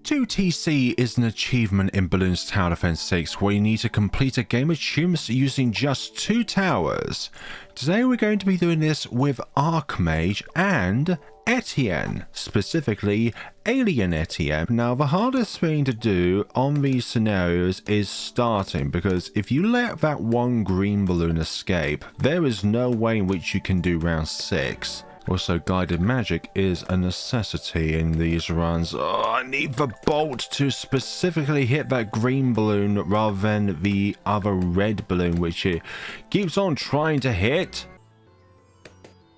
2TC is an achievement in Bloons Tower Defense 6 where you need to complete a game of chimps using just 2 towers. Today we're going to be doing this with Archmage and Etienne, specifically Alien Etienne. Now the hardest thing to do on these scenarios is starting, because if you let that one green balloon escape, there is no way in which you can do round 6. Also, guided magic is a necessity in these runs. Oh, I need the bolt to specifically hit that green balloon rather than the other red balloon, which it keeps on trying to hit.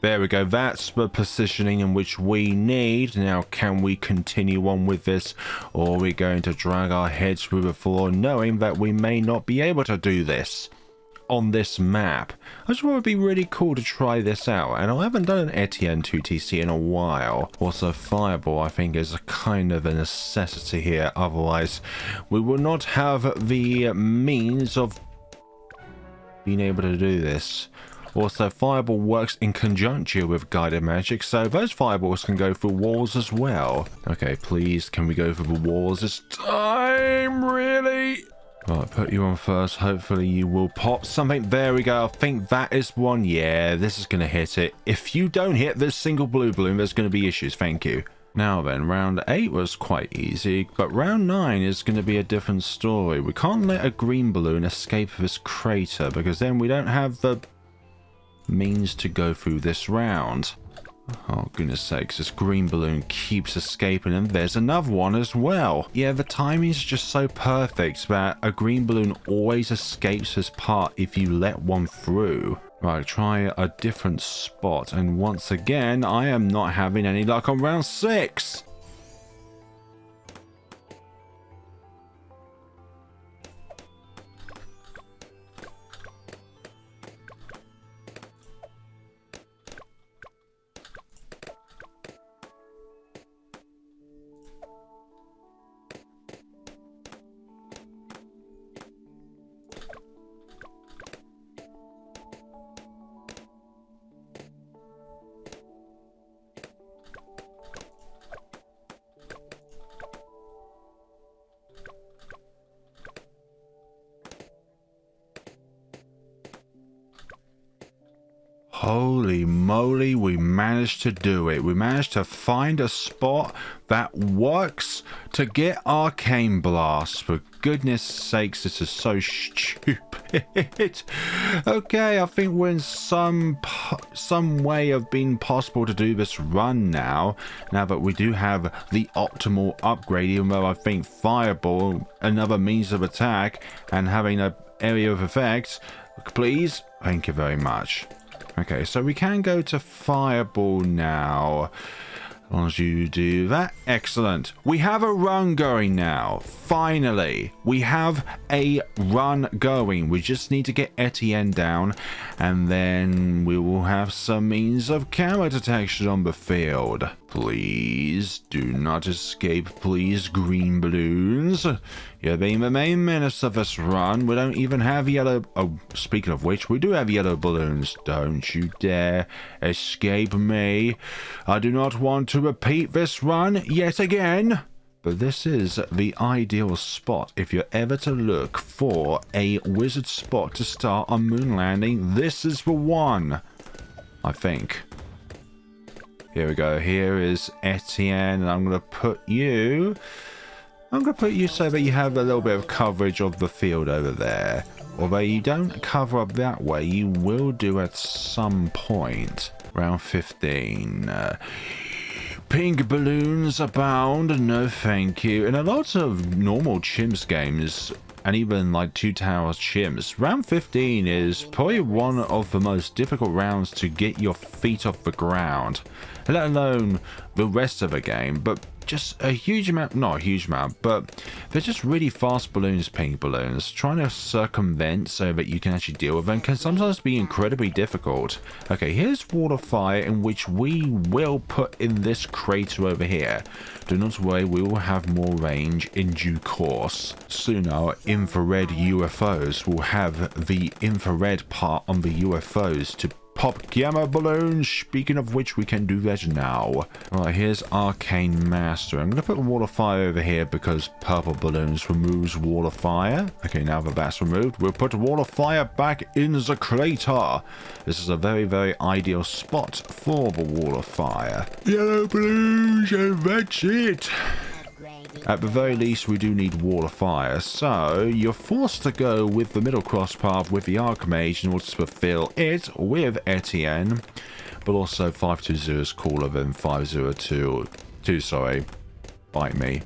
There we go, that's the positioning in which we need. Now, can we continue on with this, or are we going to drag our heads through the floor knowing that we may not be able to do this on this map? I just want it would be really cool to try this out, and I haven't done an Etienne 2TC in a while. Also, Fireball I think is a kind of a necessity here, otherwise we will not have the means of being able to do this. Also, Fireball works in conjunction with guided magic, so those fireballs can go through walls as well. Okay, please, can we go through the walls this time? Really? Right, put you on first. Hopefully you will pop something. There we go. I think that is one. Yeah, this is going to hit it. If you don't hit this single blue balloon, there's going to be issues. Thank you. Now then, round 8 was quite easy, but round 9 is going to be a different story. We can't let a green balloon escape this crater, because then we don't have the means to go through this round. Oh, goodness sakes, this green balloon keeps escaping, and there's another one as well. Yeah, the timing is just so perfect that a green balloon always escapes this part if you let one through. Right, try a different spot, and once again, I am not having any luck on round 6. Holy moly, we managed to do it. We managed to find a spot that works to get Arcane Blast. For goodness sakes, this is so stupid. Okay, I think we're in some way of being possible to do this run now that we do have the optimal upgrade, even though I think Fireball, another means of attack, and having an area of effect. Please, thank you very much. Okay, so we can go to Fireball now. As long as you do that. Excellent. We have a run going now. Finally, we have a run going. We just need to get Etienne down, and then we will have some means of camera detection on the field. Please do not escape, please, green balloons. You're being the main menace of this run. We don't even have yellow... Oh, speaking of which, we do have yellow balloons. Don't you dare escape me. I do not want to repeat this run yet again. But this is the ideal spot if you're ever to look for a wizard spot to start on moon landing. This is the one, I think. Here we go. Here is Etienne, and I'm going to put you so that you have a little bit of coverage of the field over there. Although you don't cover up that way, you will do at some point. Round 15. Pink balloons abound. No thank you. In a lot of normal chimps games, and even like 2 towers chimps, round 15 is probably one of the most difficult rounds to get your feet off the ground, let alone the rest of the game. But just a huge amount, not a huge amount, but they're just really fast balloons, pink balloons. Trying to circumvent so that you can actually deal with them can sometimes be incredibly difficult. Okay, here's Wall of Fire, in which we will put in this crater over here. Do not worry, we will have more range in due course. Soon our infrared UFOs will have the infrared part on the UFOs to pop gamma balloons. Speaking of which, we can do that now. Alright, here's Arcane Master. I'm going to put Wall of Fire over here because purple balloons removes Wall of Fire. Okay, now that that's removed, we'll put Wall of Fire back in the crater. This is a very, very ideal spot for the Wall of Fire. Yellow balloons, and that's it. At the very least, we do need Wall of Fire, so you're forced to go with the middle cross path with the Archmage in order to fulfill it with Etienne, but also 520 is cooler than 502, sorry, bite me.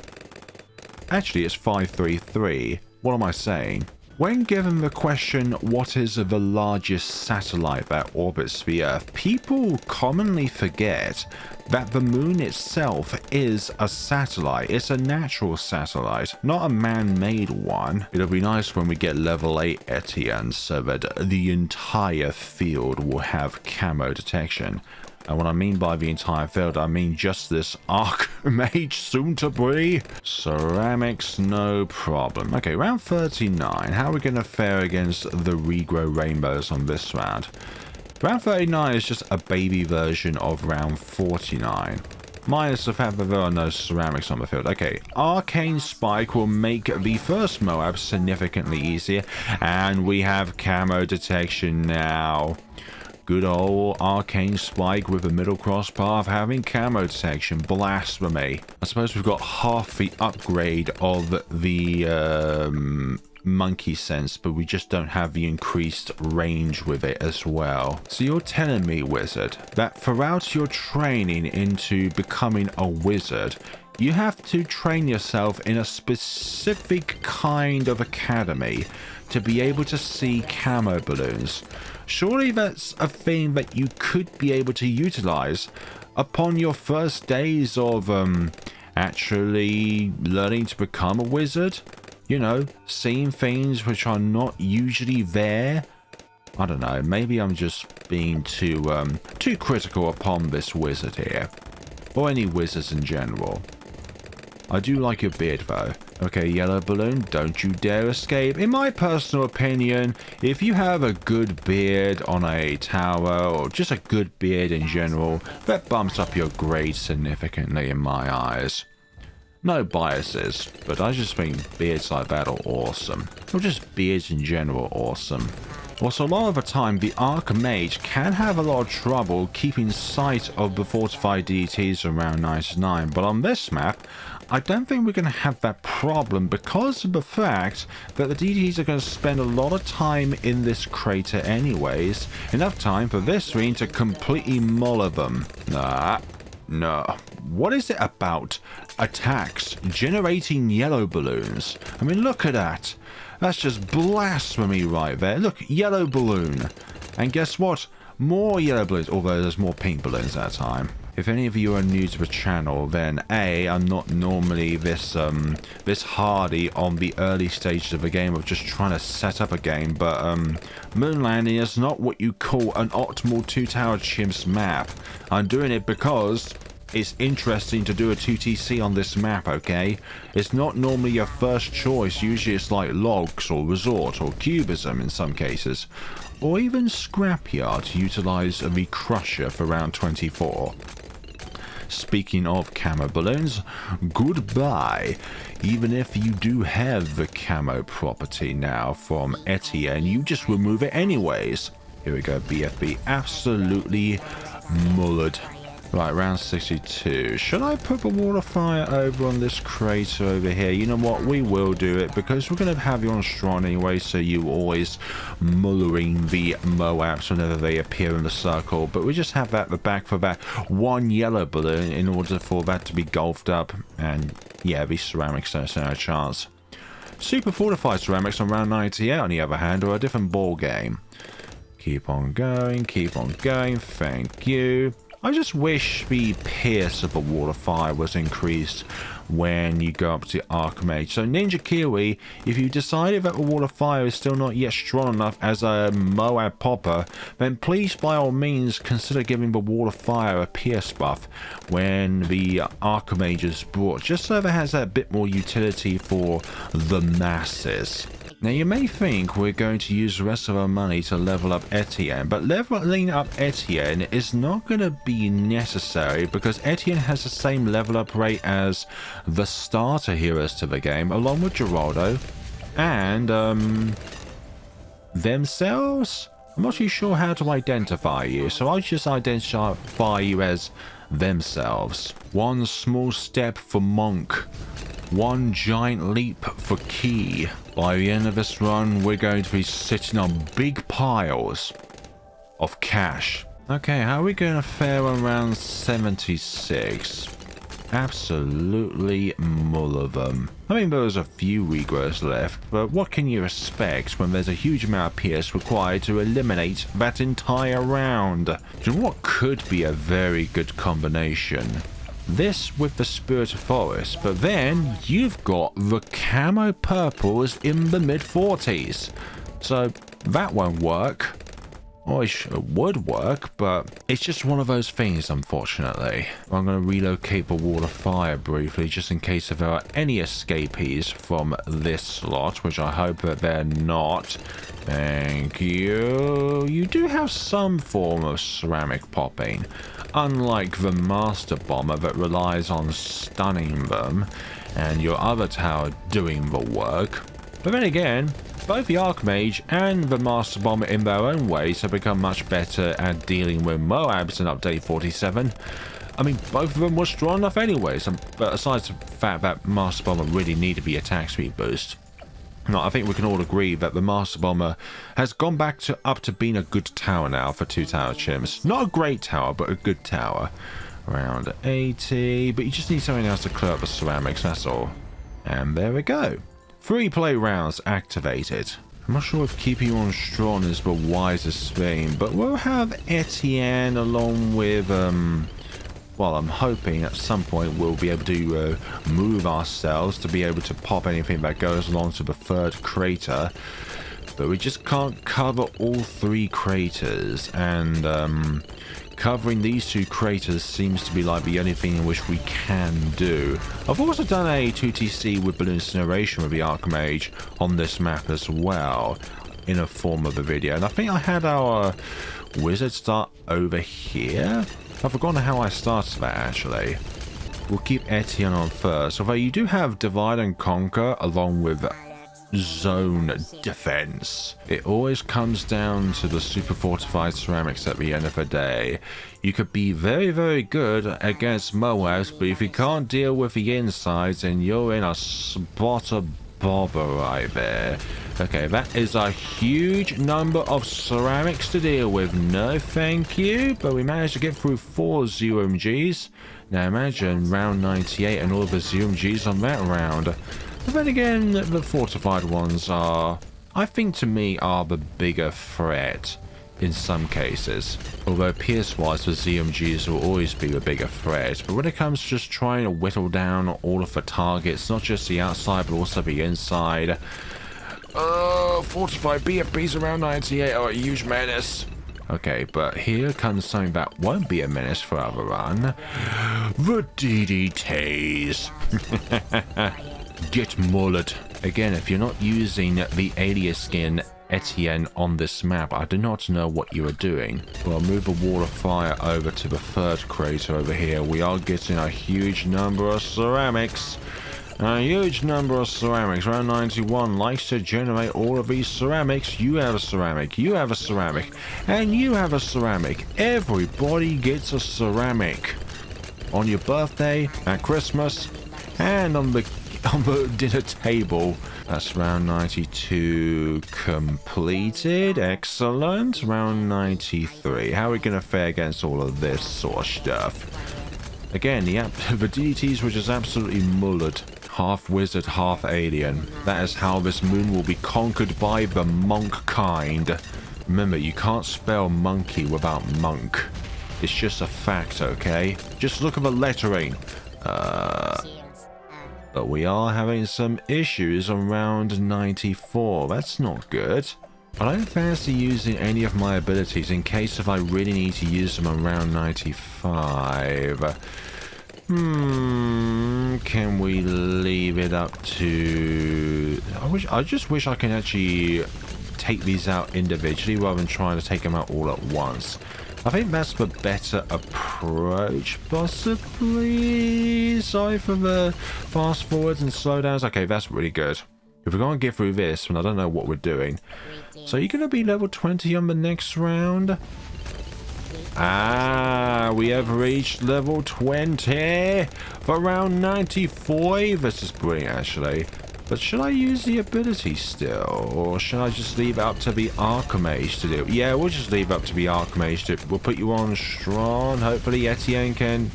Actually, it's 533. What am I saying? When given the question, what is the largest satellite that orbits the Earth, people commonly forget that the moon itself is a satellite. It's a natural satellite, not a man-made one. It'll be nice when we get level 8 Etienne so that the entire field will have camo detection. And what I mean by the entire field, I mean just this Archmage soon to be. Ceramics, no problem. Okay, round 39. How are we going to fare against the regrow rainbows on this round? Round 39 is just a baby version of round 49. Minus the fact that there are no ceramics on the field. Okay, Arcane Spike will make the first Moab significantly easier. And we have camo detection now. Good old Arcane Spike with a middle cross path having camo detection. Blasphemy. I suppose we've got half the upgrade of the monkey sense, but we just don't have the increased range with it as well. So you're telling me, Wizard, that throughout your training into becoming a wizard, you have to train yourself in a specific kind of academy to be able to see camo balloons. Surely that's a thing that you could be able to utilize upon your first days of actually learning to become a wizard. You know, seeing things which are not usually there. I don't know, maybe I'm just being too critical upon this wizard here. Or any wizards in general. I do like your beard though. Okay, yellow balloon, don't you dare escape. In my personal opinion, if you have a good beard on a tower, or just a good beard in general, that bumps up your grade significantly in my eyes. No biases, but I just think beards like that are awesome. Or just beards in general awesome. Also, a lot of the time, the Archmage can have a lot of trouble keeping sight of the fortified DTs around 99, but on this map, I don't think we're going to have that problem because of the fact that the DTs are going to spend a lot of time in this crater anyways. Enough time for this screen to completely muller them. No. What is it about attacks generating yellow balloons? I mean, look at that. That's just blasphemy right there. Look, yellow balloon. And guess what? More yellow balloons, although there's more pink balloons at a time. If any of you are new to the channel, then A, I'm not normally this hardy on the early stages of a game of just trying to set up a game, but moon landing is not what you call an optimal two-tower chimps map. I'm doing it because it's interesting to do a 2TC on this map, okay? It's not normally your first choice. Usually it's like logs or resort or cubism in some cases. Or even scrapyard to utilize the crusher for round 24. Speaking of camo balloons, goodbye. Even if you do have the camo property now from Etienne, you just remove it anyways. Here we go, BFB. Absolutely mullered. Right, round 62. Should I put the Wall of Fire over on this crater over here? You know what? We will do it because we're going to have you on strong anyway, so you always mullering the Moabs whenever they appear in the circle. But we just have that at the back for that one yellow balloon in order for that to be golfed up. And yeah, these ceramics don't stand a chance. Super fortified ceramics on round 98, on the other hand, are a different ball game. Keep on going, thank you. I just wish the pierce of the Wall of Fire was increased when you go up to Archmage. So Ninja Kiwi, if you decided that the Wall of Fire is still not yet strong enough as a Moab popper, then please by all means consider giving the Wall of Fire a pierce buff when the Archmage is brought, just so that it has a bit more utility for the masses. Now you may think we're going to use the rest of our money to level up Etienne, but leveling up Etienne is not going to be necessary because Etienne has the same level up rate as the starter heroes to the game, along with Geraldo and themselves. I'm not too sure how to identify you, so I'll just identify you as themselves. One small step for Monk. One giant leap for Key. By the end of this run, we're going to be sitting on big piles of cash. Okay, how are we going to fare on round 76? Absolutely mull of them. I mean, there's a few regrowers left, but what can you expect when there's a huge amount of PS required to eliminate that entire round? And what could be a very good combination? This with the Spirit of Forest, but then you've got the camo purples in the mid-40s. So that won't work. Or it would work, but it's just one of those things, unfortunately. I'm going to relocate the Wall of Fire briefly, just in case if there are any escapees from this slot, which I hope that they're not. Thank you. You do have some form of ceramic popping, unlike the Master Bomber that relies on stunning them, and your other tower doing the work. But then again, both the Archmage and the Master Bomber in their own ways have become much better at dealing with Moabs in Update 47. I mean, both of them were strong enough anyways, but aside from the fact that Master Bomber really needed the attack speed boost. No, I think we can all agree that the Master Bomber has gone back up to being a good tower now for 2-tower chimps. Not a great tower, but a good tower. Around 80, but you just need something else to clear up the ceramics, that's all. And there we go. 3 play rounds activated. I'm not sure if keeping you on strong is the wisest thing, but we'll have Etienne along with, well, I'm hoping at some point we'll be able to move ourselves to be able to pop anything that goes along to the 3rd crater. But we just can't cover all 3 craters, and covering these 2 craters seems to be like the only thing in which we can do. I've also done a 2TC with Bloons TD with the Archmage on this map as well, in a form of a video. And I think I had our wizard start over here. I've forgotten how I started that actually. We'll keep Etienne on first, although you do have Divide and Conquer along with zone defense. It always comes down to the super fortified ceramics at the end of the day. You could be very, very good against Moabs, but if you can't deal with the insides, then you're in a spot of bother right there. Okay, that is a huge number of ceramics to deal with. No thank you, but we managed to get through 4 ZMGs. Now imagine round 98 and all the ZMGs on that round. But then again, the fortified ones are, I think to me, are the bigger threat in some cases. Although PS-wise, the ZMGs will always be the bigger threat. But when it comes to just trying to whittle down all of the targets, not just the outside, but also the inside. Fortified BFBs around 98 are a huge menace. Okay, but here comes something that won't be a menace for our run. The DDTs. Get mullet. Again, if you're not using the alias skin Etienne on this map, I do not know what you are doing. Well, I'll move the Wall of Fire over to the 3rd crater over here. We are getting a huge number of ceramics. A huge number of ceramics. Round 91 likes to generate all of these ceramics. You have a ceramic, you have a ceramic, and you have a ceramic. Everybody gets a ceramic. On your birthday, at Christmas, and on the dinner table. That's round 92 completed. Excellent. Round 93. How are we going to fare against all of this sort of stuff? Again, the DDTs were just absolutely mullered. Half wizard, half alien. That is how this moon will be conquered by the monk kind. Remember, you can't spell monkey without monk. It's just a fact, okay? Just look at the lettering. But we are having some issues on round 94. That's not good. I don't fancy using any of my abilities in case if I really need to use them on round 95. Can we leave it up to to... I just wish I can actually take these out individually rather than trying to take them out all at once. I think that's the better approach, possibly. Sorry for the fast forwards and slowdowns. Okay, that's really good. If we're going to get through this, and I don't know what we're doing. So you're going to be level 20 on the next round? Ah, we have reached level 20 for round 95. This is brilliant, actually. But should I use the ability still? Or should I just leave it up to the Archmage to do it? Yeah, we'll just leave it up to the Archmage to... We'll put you on strong. Hopefully Etienne can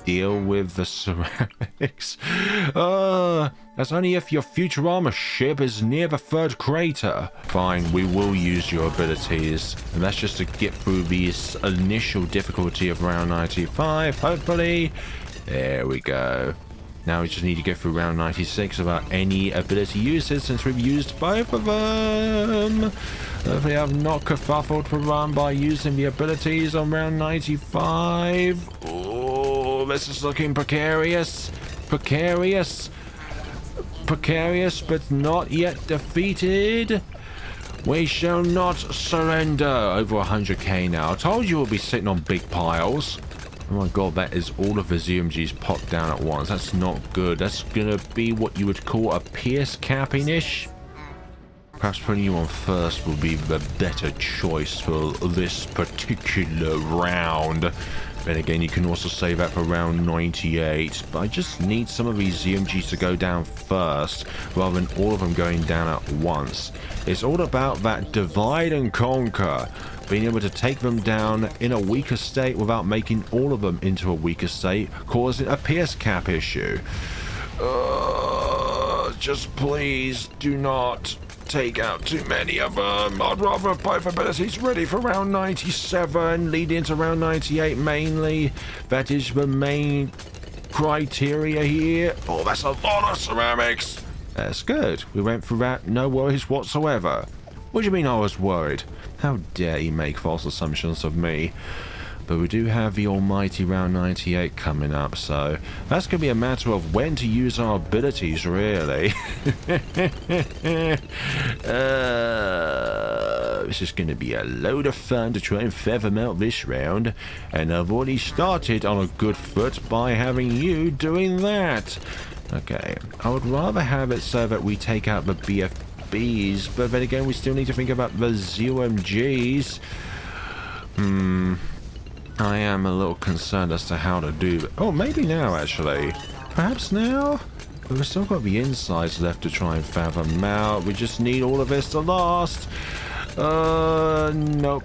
deal with the ceramics. That's only if your future armor ship is near the third crater. Fine, we will use your abilities. And that's just to get through this initial difficulty of round 95, hopefully. There we go. Now we just need to get through round 96 without any ability uses since we've used both of them. Hopefully I've not kerfuffled the run by using the abilities on round 95. Oh, this is looking precarious. Precarious. Precarious, but not yet defeated. We shall not surrender. Over 100k now. I told you we'll be sitting on big piles. Oh my god, that is all of the ZMGs popped down at once. That's not good. That's gonna be what you would call a pierce capping-ish. Perhaps putting you on first will be the better choice for this particular round. Then again, you can also save that for round 98. But I just need some of these ZMGs to go down first, rather than all of them going down at once. It's all about that divide and conquer. Being able to take them down in a weaker state without making all of them into a weaker state, causing a pierce cap issue. Just please do not take out too many of them. I'd rather have both abilities ready for round 97, leading into round 98 mainly. That is the main criteria here. Oh, that's a lot of ceramics. That's good. We went through that, no worries whatsoever. What do you mean I was worried? How dare you make false assumptions of me? But we do have the almighty round 98 coming up, so that's going to be a matter of when to use our abilities, really. This is going to be a load of fun to try and feather them out this round, and I've already started on a good foot by having you doing that. Okay, I would rather have it so that we take out the BFBs, but then again we still need to think about the ZOMGs. I am a little concerned as to how to do that. Oh, maybe now, actually. Perhaps now? But we've still got the insides left to try and fathom out. We just need all of this to last. Nope.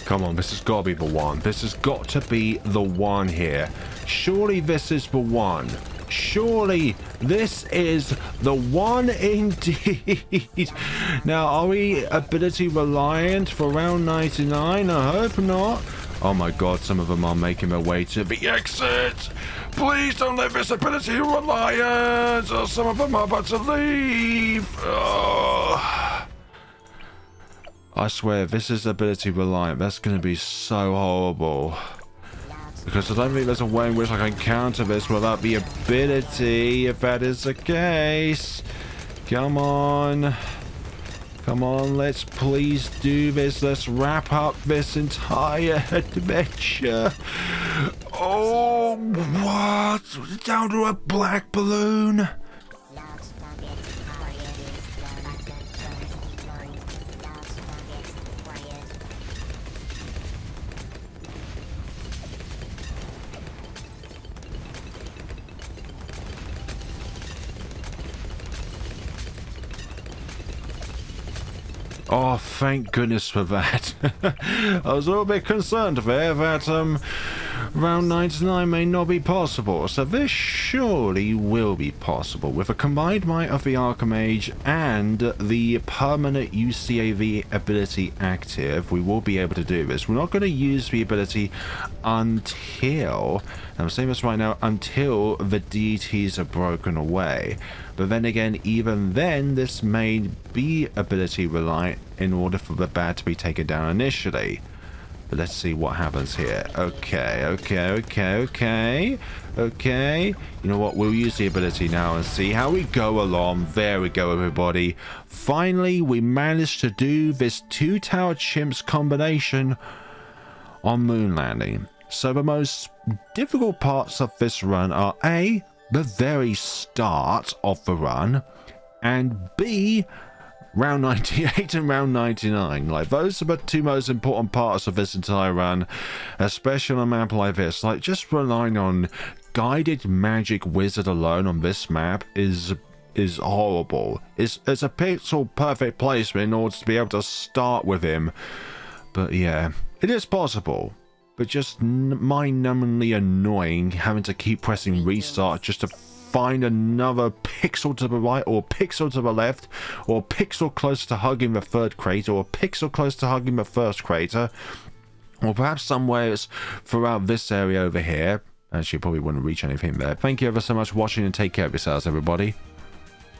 Come on, this has got to be the one. This has got to be the one here. Surely this is the one. Surely this is the one indeed. Now, are we ability reliant for round 99? I hope not. Oh my god, some of them are making their way to the exit. Please don't let this ability reliant. Or some of them are about to leave. Oh. I swear, if this is ability reliant, that's going to be so horrible. Because I don't think there's a way in which I can counter this without the ability, if that is the case. Come on. Come on, let's please do this. Let's wrap up this entire adventure. Oh, Oh, down to a black balloon. Oh, thank goodness for that. I was a little bit concerned there that round 99 may not be possible, so this surely will be possible. With a combined might of the Archmage and the permanent UCAV ability active, we will be able to do this. We're not going to use the ability until, and I'm saying this right now, until the deities are broken away. But then again, even then, this may be ability reliant in order for the bad to be taken down initially. But let's see what happens here. Okay. You know what? We'll use the ability now and see how we go along. There we go, everybody. Finally, we managed to do this 2-tower chimps combination on moon landing. So the most difficult parts of this run are A, the very start of the run, and B, round 98 and round 99. Like, those are the two most important parts of this entire run, especially on a map like this. Like, just relying on guided magic wizard alone on this map is horrible. It's a pixel perfect placement in order to be able to start with him. But yeah, it is possible. But just mind-numbingly annoying having to keep pressing restart just to find another pixel to the right, or pixel to the left, or pixel close to hugging the third crater, or pixel close to hugging the first crater, or perhaps somewhere throughout this area over here. Actually, you probably wouldn't reach anything there. Thank you ever so much for watching, and take care of yourselves, everybody.